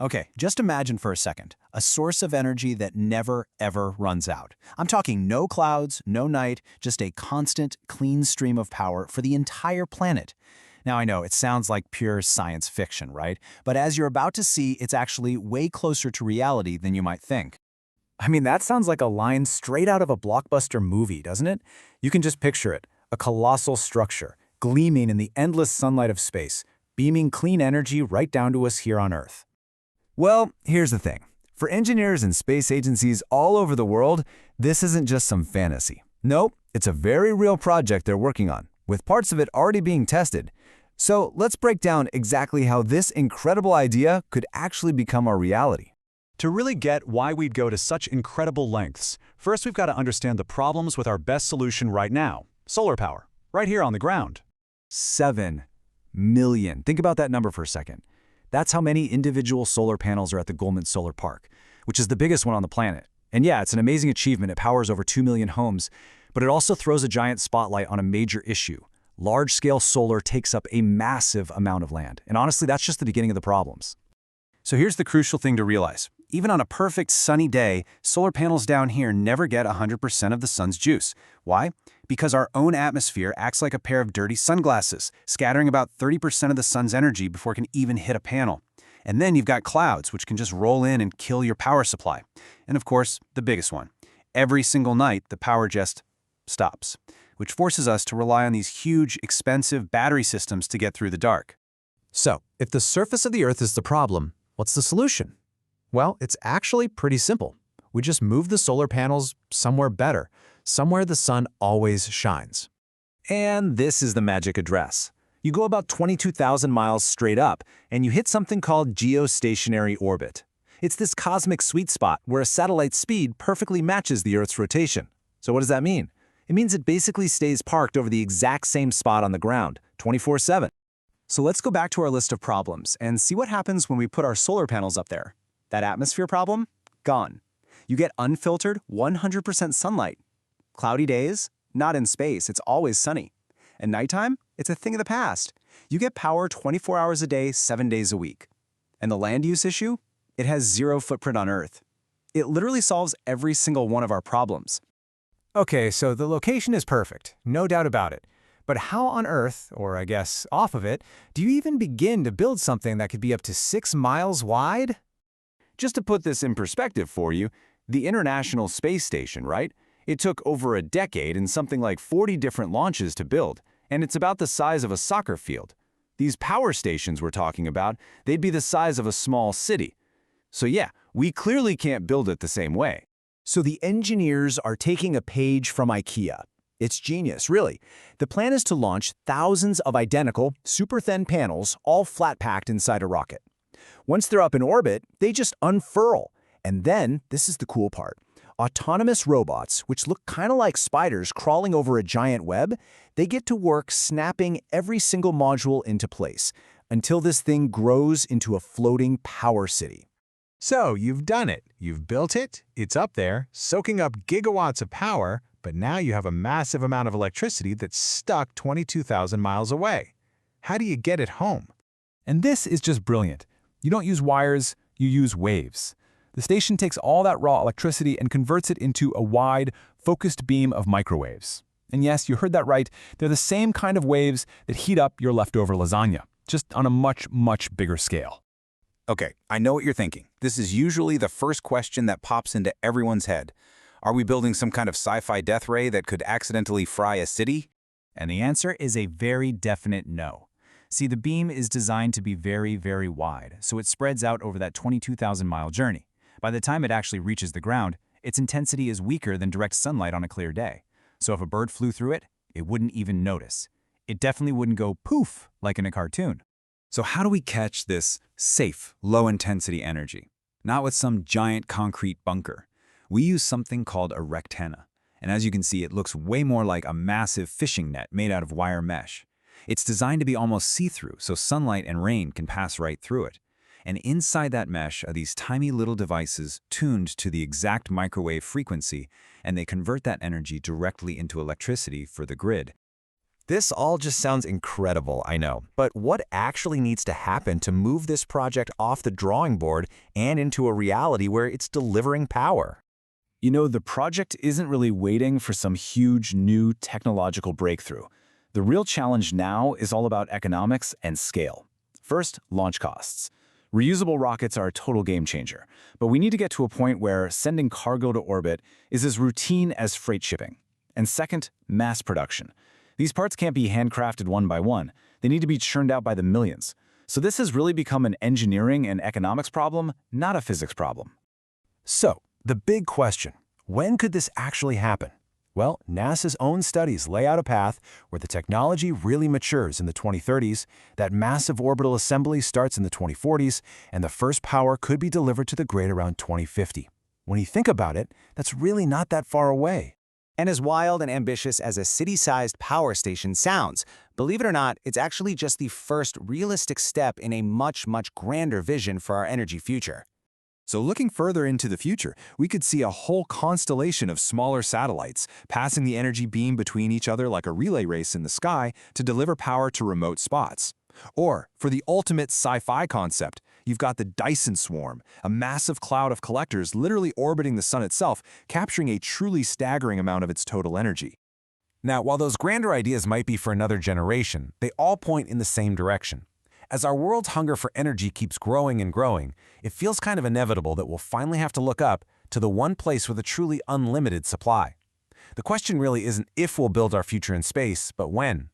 Okay, just imagine for a second, a source of energy that never, ever runs out. I'm talking no clouds, no night, just a constant, clean stream of power for the entire planet. Now I know, it sounds like pure science fiction, right? But as you're about to see, it's actually way closer to reality than you might think. I mean, that sounds like a line straight out of a blockbuster movie, doesn't it? You can just picture it, a colossal structure, gleaming in the endless sunlight of space, beaming clean energy right down to us here on Earth. Well, here's the thing. For engineers and space agencies all over the world, this isn't just some fantasy. Nope, it's a very real project they're working on, with parts of it already being tested. So let's break down exactly how this incredible idea could actually become our reality. To really get why we'd go to such incredible lengths, first we've got to understand the problems with our best solution right now, solar power, right here on the ground. 7 million. Think about that number for a second. That's how many individual solar panels are at the Goldman Solar Park, which is the biggest one on the planet. And yeah, it's an amazing achievement. It powers over 2 million homes, but it also throws a giant spotlight on a major issue. Large-scale solar takes up a massive amount of land. And honestly, that's just the beginning of the problems. So here's the crucial thing to realize. Even on a perfect sunny day, solar panels down here never get 100% of the sun's juice. Why? Because our own atmosphere acts like a pair of dirty sunglasses, scattering about 30% of the sun's energy before it can even hit a panel. And then you've got clouds, which can just roll in and kill your power supply. And of course, the biggest one. Every single night, the power just stops, which forces us to rely on these huge, expensive battery systems to get through the dark. So, if the surface of the Earth is the problem, what's the solution? Well, it's actually pretty simple. We just move the solar panels somewhere better, somewhere the sun always shines. And this is the magic address. You go about 22,000 miles straight up, and you hit something called geostationary orbit. It's this cosmic sweet spot where a satellite's speed perfectly matches the Earth's rotation. So what does that mean? It means it basically stays parked over the exact same spot on the ground, 24/7. So let's go back to our list of problems and see what happens when we put our solar panels up there. That atmosphere problem? Gone. You get unfiltered, 100% sunlight. Cloudy days? Not in space, it's always sunny. And nighttime? It's a thing of the past. You get power 24 hours a day, 7 days a week. And the land use issue? It has zero footprint on Earth. It literally solves every single one of our problems. Okay, so the location is perfect, no doubt about it. But how on Earth, or I guess off of it, do you even begin to build something that could be up to 6 miles wide? Just to put this in perspective for you, the International Space Station, right? It took over a decade and something like 40 different launches to build, and it's about the size of a soccer field. These power stations we're talking about, they'd be the size of a small city. So yeah, we clearly can't build it the same way. So the engineers are taking a page from IKEA. It's genius, really. The plan is to launch thousands of identical, super-thin panels, all flat-packed inside a rocket. Once they're up in orbit, they just unfurl. And then, this is the cool part, autonomous robots, which look kind of like spiders crawling over a giant web, they get to work snapping every single module into place until this thing grows into a floating power city. So you've done it. You've built it, it's up there, soaking up gigawatts of power, but now you have a massive amount of electricity that's stuck 22,000 miles away. How do you get it home? And this is just brilliant. You don't use wires, you use waves. The station takes all that raw electricity and converts it into a wide, focused beam of microwaves. And yes, you heard that right, they're the same kind of waves that heat up your leftover lasagna, just on a much, much bigger scale. Okay, I know what you're thinking. This is usually the first question that pops into everyone's head. Are we building some kind of sci-fi death ray that could accidentally fry a city? And the answer is a very definite no. See, the beam is designed to be very, very wide, so it spreads out over that 22,000-mile journey. By the time it actually reaches the ground, its intensity is weaker than direct sunlight on a clear day. So if a bird flew through it, it wouldn't even notice. It definitely wouldn't go poof like in a cartoon. So how do we catch this safe, low-intensity energy? Not with some giant concrete bunker. We use something called a rectenna. And as you can see, it looks way more like a massive fishing net made out of wire mesh. It's designed to be almost see-through, so sunlight and rain can pass right through it. And inside that mesh are these tiny little devices tuned to the exact microwave frequency, and they convert that energy directly into electricity for the grid. This all just sounds incredible, I know. But what actually needs to happen to move this project off the drawing board and into a reality where it's delivering power? You know, the project isn't really waiting for some huge new technological breakthrough. The real challenge now is all about economics and scale. First, launch costs. Reusable rockets are a total game changer, but we need to get to a point where sending cargo to orbit is as routine as freight shipping. And second, mass production. These parts can't be handcrafted one by one. They need to be churned out by the millions. So this has really become an engineering and economics problem, not a physics problem. So, the big question, when could this actually happen? Well, NASA's own studies lay out a path where the technology really matures in the 2030s, that massive orbital assembly starts in the 2040s, and the first power could be delivered to the grid around 2050. When you think about it, that's really not that far away. And as wild and ambitious as a city-sized power station sounds, believe it or not, it's actually just the first realistic step in a much, much grander vision for our energy future. So looking further into the future, we could see a whole constellation of smaller satellites passing the energy beam between each other like a relay race in the sky to deliver power to remote spots. Or, for the ultimate sci-fi concept, you've got the Dyson Swarm, a massive cloud of collectors literally orbiting the sun itself, capturing a truly staggering amount of its total energy. Now, while those grander ideas might be for another generation, they all point in the same direction. As our world's hunger for energy keeps growing and growing, it feels kind of inevitable that we'll finally have to look up to the one place with a truly unlimited supply. The question really isn't if we'll build our future in space, but when.